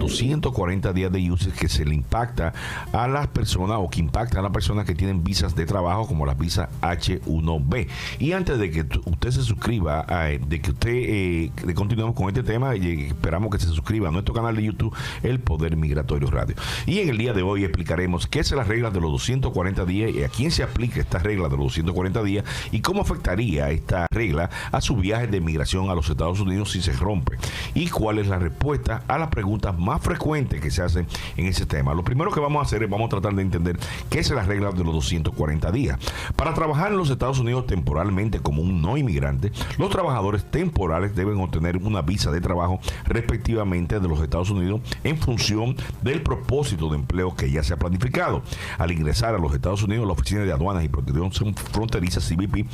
240 días de UCIS que se le impacta a las personas o que impacta a las personas que tienen visas de trabajo como las visas H1B. Y antes de que usted se suscriba, continuemos con este tema, y esperamos que se suscriba a nuestro canal de YouTube, El Poder Migratorio Radio. Y en el día de hoy explicaremos qué es las reglas de los 240 días y a quién se aplica esta regla de los 240 días y cómo afectaría esta regla a su viaje de migración a los Estados Unidos si se rompe, y cuál es la respuesta a las preguntas más frecuentes que se hacen en ese tema. Lo primero que vamos a hacer es vamos a tratar de entender qué es la regla de los 240 días. Para trabajar en los Estados Unidos temporalmente como un no inmigrante, los trabajadores temporales deben obtener una visa de trabajo respectivamente de los Estados Unidos en función del propósito de empleo que ya se ha planificado. Al ingresar a los Estados Unidos, la Oficina de Aduanas y Protección Fronteriza, CBP,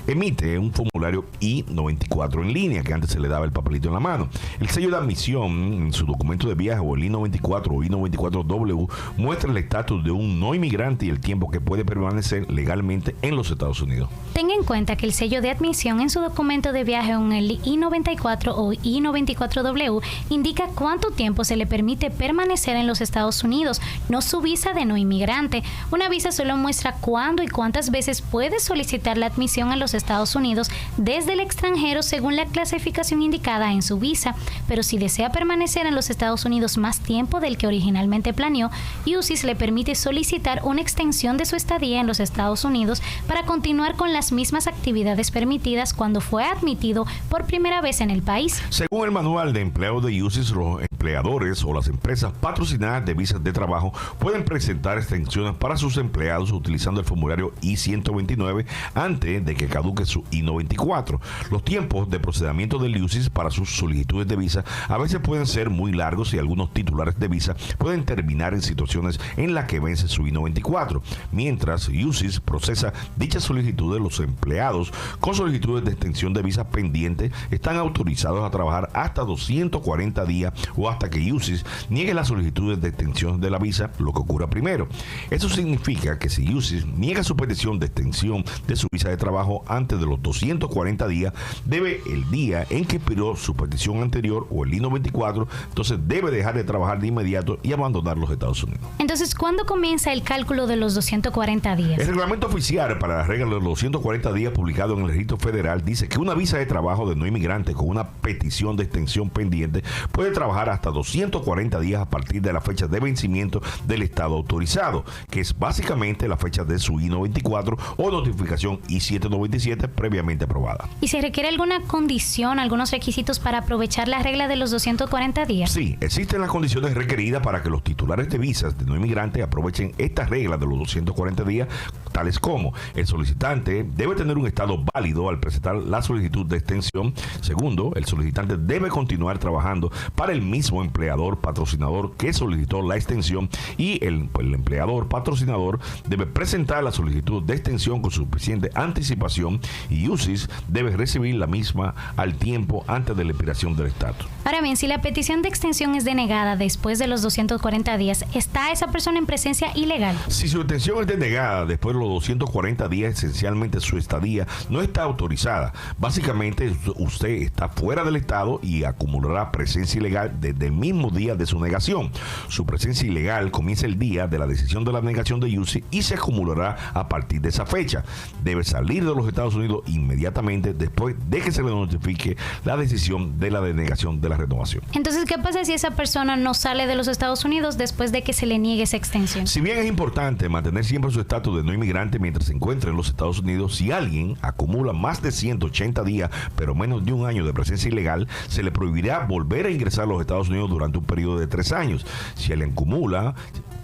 emite un formulario I-94 en línea, que antes se le daba el papelito en la mano. El sello de admisión en su documento de viaje, o el I-94 o I-94W, muestra el estatus de un no inmigrante y el tiempo que puede permanecer legalmente en los Estados Unidos. Tenga en cuenta que el sello de admisión en su documento de viaje en el I-94 o I-94W indica cuánto tiempo se le permite permanecer en los Estados Unidos, no su visa de no inmigrante. Una visa solo muestra cuándo y cuántas veces puede solicitar la admisión a los Estados Unidos desde el extranjero según la clasificación indicada en su visa, pero si desea permanecer en los Estados Unidos más tiempo del que originalmente planeó, UCIS le permite solicitar una extensión de su estadía en los Estados Unidos para continuar con las mismas actividades permitidas cuando fue admitido por primera vez en el país. Según el manual de empleo de UCIS, los empleadores o las empresas patrocinadas de visas de trabajo pueden presentar extensiones para sus empleados utilizando el formulario I-129 antes de que caduque su I-94. Los tiempos de procedimiento del UCIS para sus solicitudes de visa a veces pueden ser muy largos y algunos titulares de visa pueden terminar en situaciones en las que vence su I-94. Mientras UCIS procesa dichas solicitudes, los empleados con solicitudes de extensión de visa pendientes están autorizados a trabajar hasta 240 días o hasta que UCIS niegue las solicitudes de extensión de la visa, lo que ocurra primero. Eso significa que si UCIS niega su petición de extensión de su visa de trabajo antes de los 240 días, debe el día en que expiró su petición anterior o el I-94, entonces debe dejar de trabajar de inmediato y abandonar los Estados Unidos. Entonces, ¿cuándo comienza el cálculo de los 240 días? El reglamento oficial para la regla de los 240 días publicado en el Registro Federal dice que una visa de trabajo de no inmigrante con una petición de extensión pendiente puede trabajar hasta 240 días a partir de la fecha de vencimiento del estado autorizado, que es básicamente la fecha de su I-94 o notificación I-797 previamente aprobada. ¿Y se requiere alguna condición, algunos requisitos para aprovechar la regla de los 240 días? Sí, existen las condiciones requeridas para que los titulares de visas de no inmigrantes aprovechen esta regla de los 240 días, tales como: el solicitante debe tener un estado válido al presentar la solicitud de extensión. Segundo, el solicitante debe continuar trabajando para el mismo empleador patrocinador que solicitó la extensión, y el empleador patrocinador debe presentar la solicitud de extensión con suficiente anticipación, y UCIS debe recibir la misma al tiempo antes de la expiración del estatus. Ahora bien, si la petición de extensión es denegada después de los 240 días, ¿está esa persona en presencia ilegal? Si su extensión es denegada después de los 240 días, esencialmente su estadía no está autorizada. Básicamente, usted está fuera del estado y acumulará presencia ilegal desde el mismo día de su negación. Su presencia ilegal comienza el día de la decisión de la negación de UCIS y se acumulará a partir de esa fecha. Debe salir de los Estados Unidos inmediatamente después de que se le notifique la decisión de la denegación de la renovación. Entonces, ¿qué pasa si esa persona no sale de los Estados Unidos después de que se le niegue esa extensión? Si bien es importante mantener siempre su estatus de no inmigrante mientras se encuentra en los Estados Unidos, si alguien acumula más de 180 días pero menos de un año de presencia ilegal, se le prohibirá volver a ingresar a los Estados Unidos durante un periodo de 3 años. Si él acumula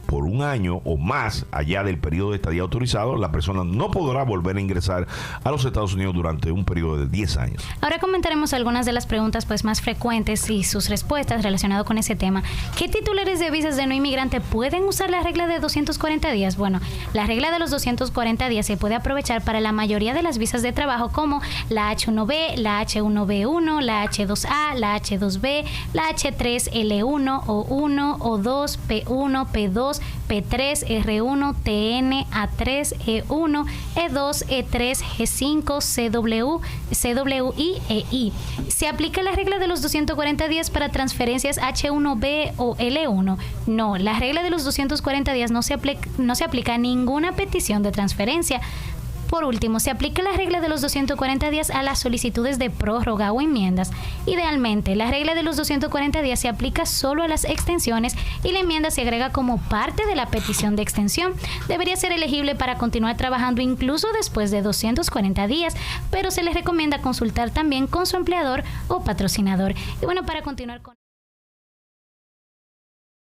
por un año o más allá del periodo de estadía autorizado, la persona no podrá volver a ingresar a los Estados Unidos durante un periodo de 10 años. Ahora comentaremos algunas de las preguntas más frecuentes y sus respuestas relacionadas con ese tema. ¿Qué titulares de visas de no inmigrante pueden usar la regla de 240 días? Bueno, la regla de los 240 días se puede aprovechar para la mayoría de las visas de trabajo, como la H1B, la H1B1, la H2A, la H2B, la H3L1, O1, O2, P1, P2, P3, R1, TN, A3, E1, E2, E3, G5, CW, CWI e I. ¿Se aplica la regla de los 240 días para transferencias H1B o L1? No, la regla de los 240 días no se aplica a ninguna petición de transferencia. Por último, se aplica la regla de los 240 días a las solicitudes de prórroga o enmiendas. Idealmente, la regla de los 240 días se aplica solo a las extensiones y la enmienda se agrega como parte de la petición de extensión. Debería ser elegible para continuar trabajando incluso después de 240 días, pero se les recomienda consultar también con su empleador o patrocinador. Y bueno, para continuar con